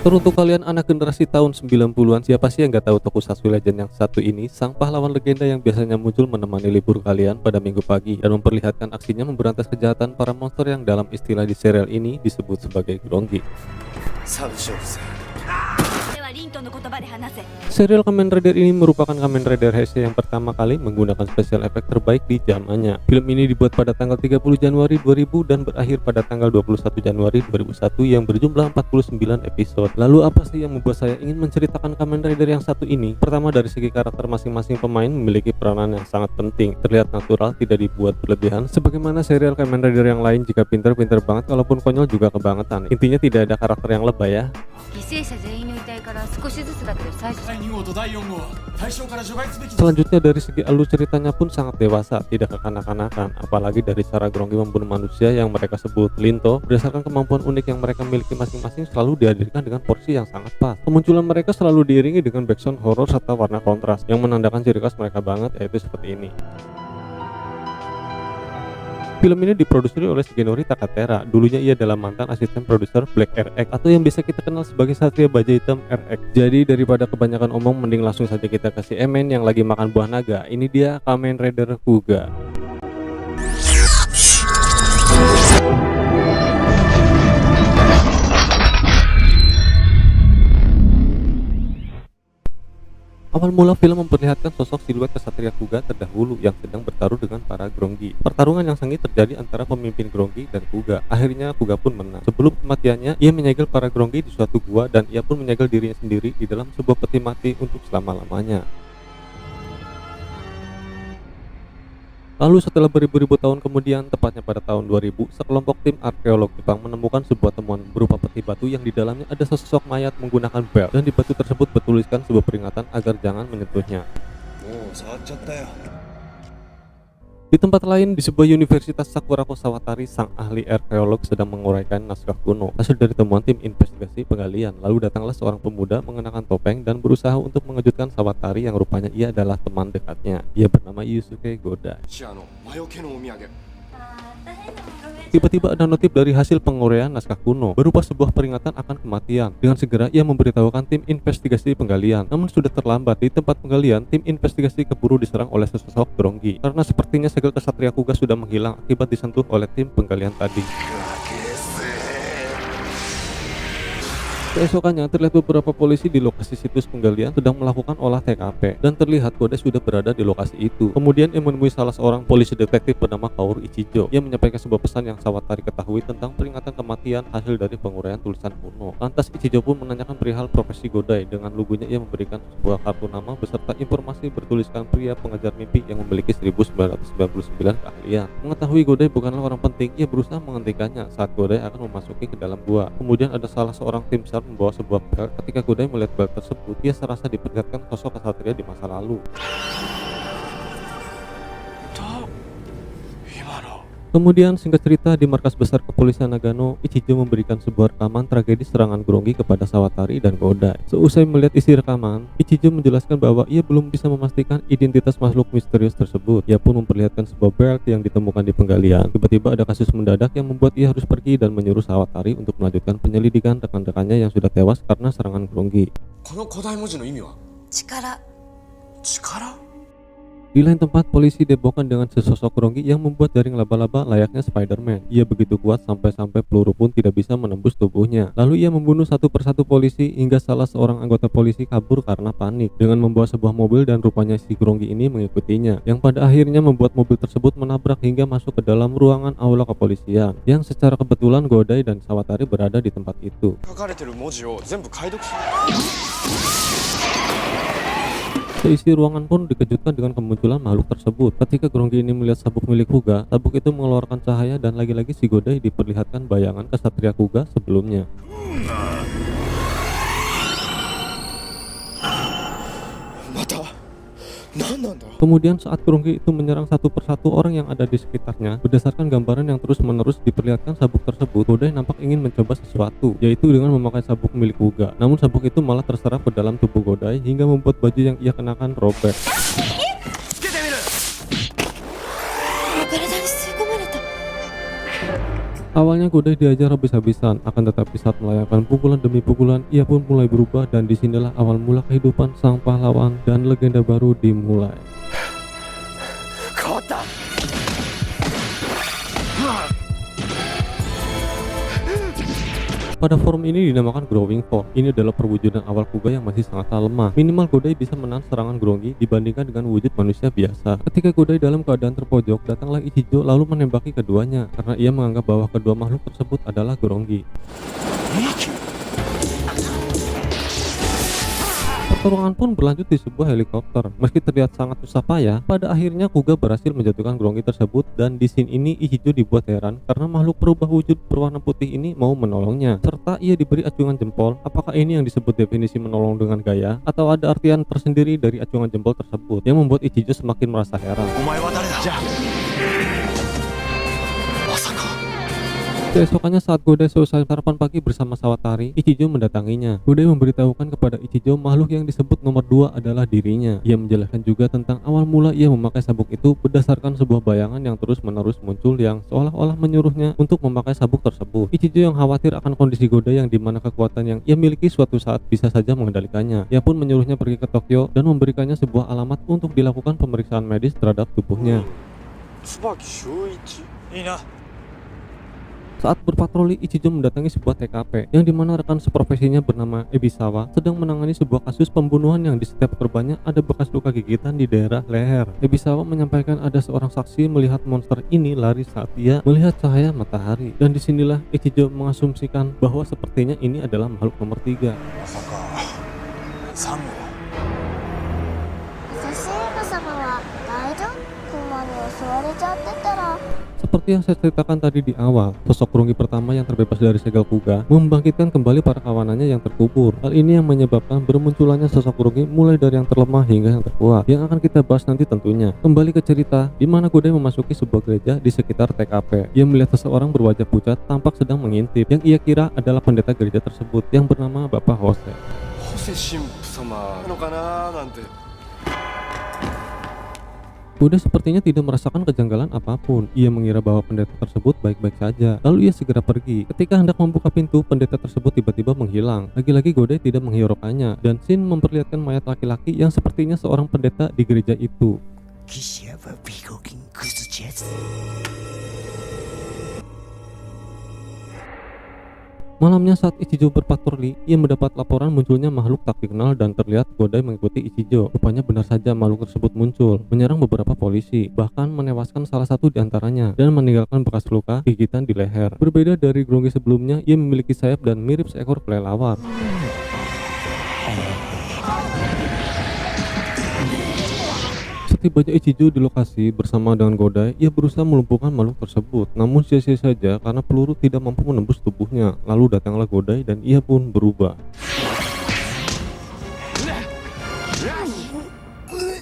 Teruntuk kalian anak generasi tahun 90-an, siapa sih yang gak tahu Tokusatsu Legend yang satu ini? Sang pahlawan legenda yang biasanya muncul menemani libur kalian pada minggu pagi dan memperlihatkan aksinya memberantas kejahatan para monster yang dalam istilah di serial ini disebut sebagai Grongi. Serial Kamen Rider ini merupakan Kamen Rider Heisei yang pertama kali menggunakan special effect terbaik di zamannya. Film ini dibuat pada tanggal 30 Januari 2000 dan berakhir pada tanggal 21 Januari 2001 yang berjumlah 49 episode. Lalu apa sih yang membuat saya ingin menceritakan Kamen Rider yang satu ini? Pertama, dari segi karakter masing-masing pemain memiliki peranan yang sangat penting, terlihat natural, tidak dibuat berlebihan sebagaimana serial Kamen Rider yang lain. Jika pinter-pinter banget, kalaupun konyol juga kebangetan. Intinya tidak ada karakter yang lebay ya. Selanjutnya, dari segi alur ceritanya pun sangat dewasa, tidak kekanak-kanakan, apalagi dari cara Grongi membunuh manusia yang mereka sebut Linto berdasarkan kemampuan unik yang mereka miliki masing-masing selalu dihadirkan dengan porsi yang sangat pas. Kemunculan mereka selalu diiringi dengan background horor serta warna kontras yang menandakan ciri khas mereka banget, yaitu seperti ini. Film ini diproduksi oleh Shigenori Takatera. Dulunya ia adalah mantan asisten produser Black RX atau yang bisa kita kenal sebagai Satria Baja Hitam RX. Jadi daripada kebanyakan omong, mending langsung saja kita kasih emen yang lagi makan buah naga. Ini dia Kamen Rider Kuga. Awal mula film memperlihatkan sosok siluet kesatria Kuga terdahulu yang sedang bertaruh dengan para Grongi. Pertarungan yang sengit terjadi antara pemimpin Grongi dan Kuga. Akhirnya Kuga pun menang. Sebelum kematiannya, ia menyegel para Grongi di suatu gua dan ia pun menyegel dirinya sendiri di dalam sebuah peti mati untuk selama-lamanya. Lalu setelah beribu-ribu tahun kemudian, tepatnya pada tahun 2000, sekelompok tim arkeolog Jepang menemukan sebuah temuan berupa peti batu yang di dalamnya ada sesosok mayat menggunakan bel, dan di batu tersebut bertuliskan sebuah peringatan agar jangan menyentuhnya. Di tempat lain, di sebuah universitas Sakurako Sawatari, sang ahli arkeolog sedang menguraikan naskah kuno hasil dari temuan tim investigasi penggalian. Lalu datanglah seorang pemuda mengenakan topeng dan berusaha untuk mengejutkan Sawatari yang rupanya ia adalah teman dekatnya. Ia bernama Yusuke Godai. Tiba-tiba ada notif dari hasil penguraian naskah kuno berupa sebuah peringatan akan kematian. Dengan segera ia memberitahukan tim investigasi penggalian. Namun sudah terlambat. Di tempat penggalian, tim investigasi keburu diserang oleh sesosok Grongi karena sepertinya segel kesatria Kuga sudah menghilang akibat disentuh oleh tim penggalian tadi. Keesokannya terlihat beberapa polisi di lokasi situs penggalian sedang melakukan olah TKP dan terlihat Godai sudah berada di lokasi itu. Kemudian ia menemui salah seorang polisi detektif bernama Kaoru Ichijo. Ia menyampaikan sebuah pesan yang Sawatari ketahui tentang peringatan kematian hasil dari penguraian tulisan kuno. Lantas Ichijo pun menanyakan perihal profesi Godai. Dengan lugunya ia memberikan sebuah kartu nama beserta informasi bertuliskan pria pengejar mimpi yang memiliki 1999 keahlian. Mengetahui Godai bukanlah orang penting, ia berusaha menghentikannya saat Godai akan memasuki ke dalam gua. Kemudian ada salah seorang tim SAR membawa sebuah bel. Ketika Godai melihat bel tersebut, ia serasa diperlihatkan sosok kesatria di masa lalu. Kemudian singkat cerita, di markas besar kepolisian Nagano, Ichijo memberikan sebuah rekaman tragedi serangan Grongi kepada Sawatari dan Godai. Seusai melihat isi rekaman, Ichijo menjelaskan bahwa ia belum bisa memastikan identitas makhluk misterius tersebut. Ia pun memperlihatkan sebuah belt yang ditemukan di penggalian. Tiba-tiba ada kasus mendadak yang membuat ia harus pergi dan menyuruh Sawatari untuk melanjutkan penyelidikan rekan-rekannya yang sudah tewas karena serangan Grongi. Di lain tempat, polisi dihebohkan dengan sesosok Grongi yang membuat jaring laba-laba layaknya Spider-Man. Ia begitu kuat sampai-sampai peluru pun tidak bisa menembus tubuhnya. Lalu ia membunuh satu persatu polisi hingga salah seorang anggota polisi kabur karena panik dengan membawa sebuah mobil dan rupanya si Grongi ini mengikutinya, yang pada akhirnya membuat mobil tersebut menabrak hingga masuk ke dalam ruangan aula kepolisian, yang secara kebetulan Godai dan Sawatari berada di tempat itu. Seisi ruangan pun dikejutkan dengan kemunculan makhluk tersebut. Ketika Grongi ini melihat sabuk milik Kuga, sabuk itu mengeluarkan cahaya dan lagi-lagi si Godai diperlihatkan bayangan kesatria Kuga sebelumnya. Kemudian saat Grongi itu menyerang satu persatu orang yang ada di sekitarnya, berdasarkan gambaran yang terus-menerus diperlihatkan sabuk tersebut, Godai nampak ingin mencoba sesuatu, yaitu dengan memakai sabuk milik Kuga. Namun sabuk itu malah terserap ke dalam tubuh Godai hingga membuat baju yang ia kenakan robek. Awalnya Godai diajar habis-habisan, akan tetapi saat melayangkan pukulan demi pukulan, ia pun mulai berubah dan disinilah awal mula kehidupan sang pahlawan dan legenda baru dimulai. Pada form ini dinamakan growing form. Ini adalah perwujudan awal Kuga yang masih sangatlah lemah. Minimal Godai bisa menahan serangan Grongi dibandingkan dengan wujud manusia biasa. Ketika Godai dalam keadaan terpojok, datanglah Ichijo lalu menembaki keduanya karena ia menganggap bahwa kedua makhluk tersebut adalah Grongi. Pertarungan pun berlanjut di sebuah helikopter. Meski terlihat sangat susah payah, pada akhirnya Kuga berhasil menjatuhkan Grongi tersebut dan di scene ini Ichijo dibuat heran karena makhluk berubah wujud berwarna putih ini mau menolongnya. Serta ia diberi acungan jempol. Apakah ini yang disebut definisi menolong dengan gaya atau ada artian tersendiri dari acungan jempol tersebut yang membuat Ichijo semakin merasa heran. Keesokannya saat Godai selesai sarapan pagi bersama Sawatari, Ichijo mendatanginya. Godai memberitahukan kepada Ichijo makhluk yang disebut nomor 2 adalah dirinya. Ia menjelaskan juga tentang awal mula ia memakai sabuk itu berdasarkan sebuah bayangan yang terus-menerus muncul yang seolah-olah menyuruhnya untuk memakai sabuk tersebut. Ichijo yang khawatir akan kondisi Godai yang dimana kekuatan yang ia miliki suatu saat bisa saja mengendalikannya. Ia pun menyuruhnya pergi ke Tokyo dan memberikannya sebuah alamat untuk dilakukan pemeriksaan medis terhadap tubuhnya. Saat berpatroli, Ichijo mendatangi sebuah TKP yang dimana rekan seprofesinya bernama Ebisawa sedang menangani sebuah kasus pembunuhan yang di setiap korbannya ada bekas luka gigitan di daerah leher. Ebisawa menyampaikan ada seorang saksi melihat monster ini lari saat ia melihat cahaya matahari, dan disinilah Ichijo mengasumsikan bahwa sepertinya ini adalah makhluk nomor 3. Seperti yang saya ceritakan tadi di awal, sosok Grongi pertama yang terbebas dari segel Kuga membangkitkan kembali para kawanannya yang terkubur. Hal ini yang menyebabkan bermunculannya sosok Grongi mulai dari yang terlemah hingga yang terkuat, yang akan kita bahas nanti tentunya. Kembali ke cerita, di mana Godai memasuki sebuah gereja di sekitar TKP. Ia melihat seseorang berwajah pucat tampak sedang mengintip, yang ia kira adalah pendeta gereja tersebut yang bernama Bapak Jose. Godai sepertinya tidak merasakan kejanggalan apapun. Ia mengira bahwa pendeta tersebut baik-baik saja. Lalu ia segera pergi. Ketika hendak membuka pintu, pendeta tersebut tiba-tiba menghilang. Lagi-lagi Godai tidak menghiraukannya, dan scene memperlihatkan mayat laki-laki yang sepertinya seorang pendeta di gereja itu. Malamnya saat Ichijo berpatroli, ia mendapat laporan munculnya makhluk tak dikenal dan terlihat Godai mengikuti Ichijo. Rupanya benar saja makhluk tersebut muncul, menyerang beberapa polisi, bahkan menewaskan salah satu di antaranya dan meninggalkan bekas luka gigitan di leher. Berbeda dari Grongi sebelumnya, ia memiliki sayap dan mirip seekor kelelawar. Setibanya Ichijo di lokasi bersama dengan Godai, ia berusaha melumpuhkan makhluk tersebut. Namun sia-sia saja karena peluru tidak mampu menembus tubuhnya. Lalu datanglah Godai dan ia pun berubah.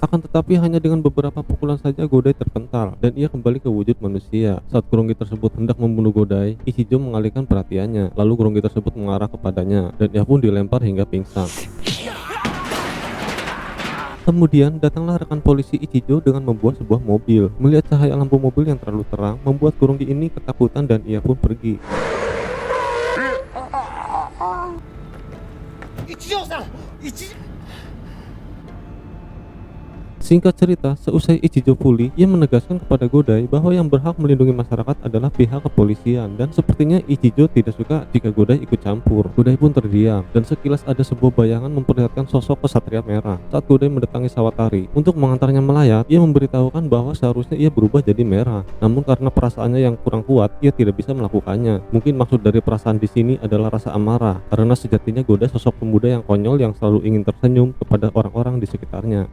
Akan tetapi hanya dengan beberapa pukulan saja Godai terpental dan ia kembali ke wujud manusia. Saat Grongi tersebut hendak membunuh Godai, Ichijo mengalihkan perhatiannya. Lalu Grongi tersebut mengarah kepadanya dan ia pun dilempar hingga pingsan. Kemudian datanglah rekan polisi Ichijo dengan membuat sebuah mobil. Melihat cahaya lampu mobil yang terlalu terang membuat Grongi ini ketakutan dan ia pun pergi. Singkat cerita, seusai Ichijo pulih, ia menegaskan kepada Godai bahwa yang berhak melindungi masyarakat adalah pihak kepolisian, dan sepertinya Ichijo tidak suka jika Godai ikut campur. Godai pun terdiam, dan sekilas ada sebuah bayangan memperlihatkan sosok kesatria merah. Saat Godai mendatangi Sawatari untuk mengantarnya melayat, ia memberitahukan bahwa seharusnya ia berubah jadi merah. Namun karena perasaannya yang kurang kuat, ia tidak bisa melakukannya. Mungkin maksud dari perasaan di sini adalah rasa amarah, karena sejatinya Godai sosok pemuda yang konyol yang selalu ingin tersenyum kepada orang-orang di sekitarnya.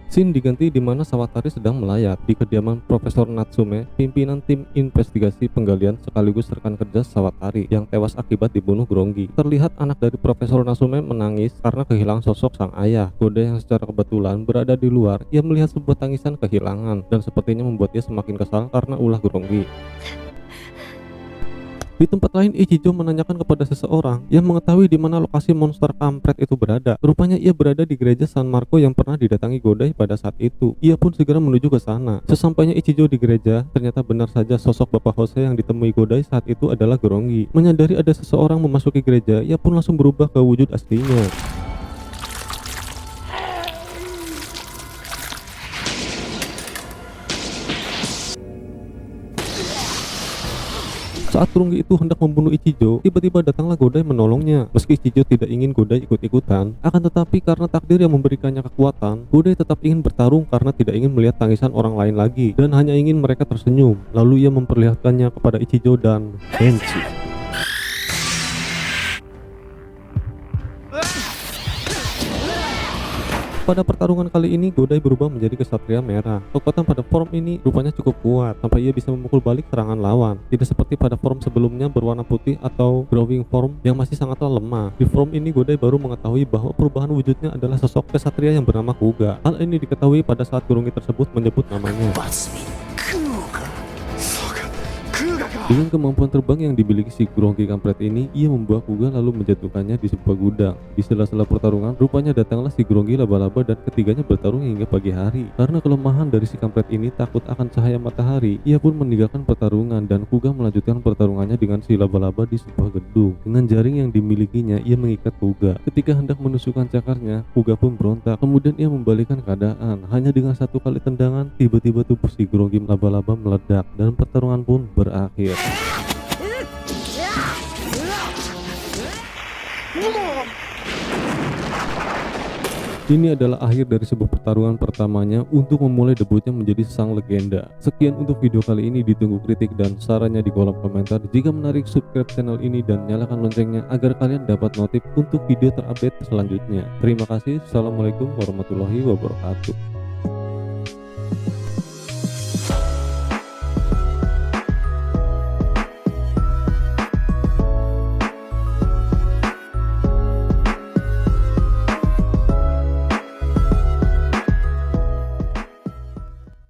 Scene diganti di mana Sawatari sedang melayat di kediaman Profesor Natsume, pimpinan tim investigasi penggalian sekaligus rekan kerja Sawatari yang tewas akibat dibunuh Grongi. Terlihat anak dari Profesor Natsume menangis karena kehilangan sosok sang ayah. Godai yang secara kebetulan berada di luar, ia melihat sebuah tangisan kehilangan dan sepertinya membuat ia semakin kesal karena ulah Grongi. Di tempat lain, Ichijo menanyakan kepada seseorang yang mengetahui di mana lokasi monster kampret itu berada. Rupanya ia berada di gereja San Marco yang pernah didatangi Godai pada saat itu. Ia pun segera menuju ke sana. Sesampainya Ichijo di gereja, ternyata benar saja sosok Bapak Jose yang ditemui Godai saat itu adalah Grongi. Menyadari ada seseorang memasuki gereja, ia pun langsung berubah ke wujud aslinya. Saat Grongi itu hendak membunuh Ichijo, tiba-tiba datanglah Godai menolongnya. Meski Ichijo tidak ingin Godai ikut-ikutan, akan tetapi karena takdir yang memberikannya kekuatan, Godai tetap ingin bertarung karena tidak ingin melihat tangisan orang lain lagi dan hanya ingin mereka tersenyum. Lalu ia memperlihatkannya kepada Ichijo dan Denshi. Pada pertarungan kali ini, Godai berubah menjadi kesatria merah. Kekuatan pada form ini rupanya cukup kuat, sampai ia bisa memukul balik serangan lawan. Tidak seperti pada form sebelumnya berwarna putih atau growing form yang masih sangatlah lemah. Di form ini, Godai baru mengetahui bahwa perubahan wujudnya adalah sosok kesatria yang bernama Kuga. Hal ini diketahui pada saat Grongi tersebut menyebut namanya. Dengan kemampuan terbang yang dimiliki si Grongi kampret ini, ia membawa Kuga lalu menjatuhkannya di sebuah gudang. Di sela-sela pertarungan, rupanya datanglah si Grongi laba-laba dan ketiganya bertarung hingga pagi hari. Karena kelemahan dari si kampret ini takut akan cahaya matahari, ia pun meninggalkan pertarungan dan Kuga melanjutkan pertarungannya dengan si laba-laba di sebuah gedung. Dengan jaring yang dimilikinya, ia mengikat Kuga. Ketika hendak menusukkan cakarnya, Kuga pun berontak. Kemudian ia membalikkan keadaan. Hanya dengan satu kali tendangan, tiba-tiba tubuh si Grongi laba-laba meledak dan pertarungan pun berakhir. Ini adalah akhir dari sebuah pertarungan pertamanya untuk memulai debutnya menjadi sang legenda. Sekian untuk video kali ini, ditunggu kritik dan sarannya di kolom komentar. Jika menarik, subscribe channel ini dan nyalakan loncengnya agar kalian dapat notif untuk video terupdate selanjutnya. Terima kasih. Assalamualaikum warahmatullahi wabarakatuh.